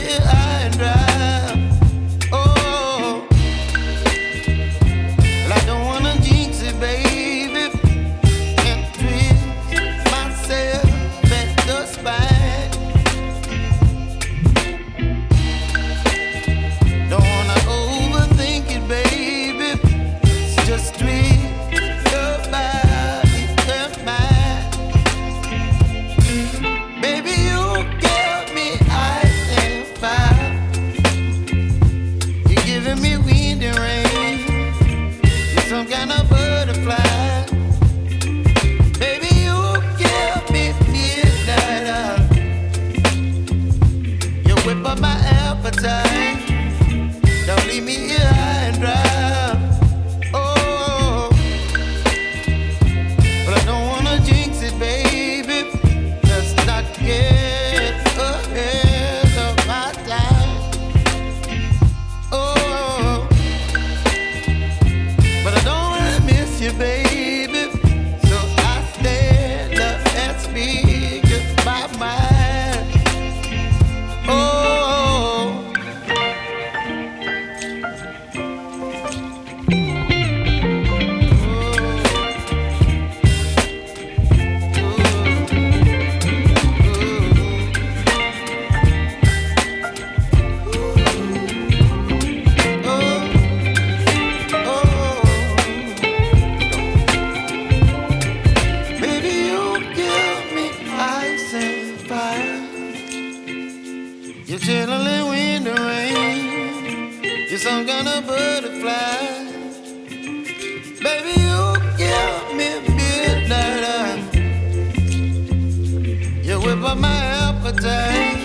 here high and dry. Oh, well, I don't wanna jinx it, baby, and twist myself at the spine. Don't wanna overthink it, baby. It's just twist your body and mine. Baby, you give me ice and fire. You're giving me wind and rain. You're some kind of butterfly. Baby, you give me midnight. You whip up my appetite. Don't leave me here high and dry. Oh, but I don't wanna jinx it, baby. Let's not get ahead of my time. Oh, but I don't wanna miss you, baby. So I stand up and speak my mind. Oh. Baby, you give me ice and fire. You're chilling wind and rain. You're some kind of butterfly. Baby, you give me midnight. You whip up my appetite.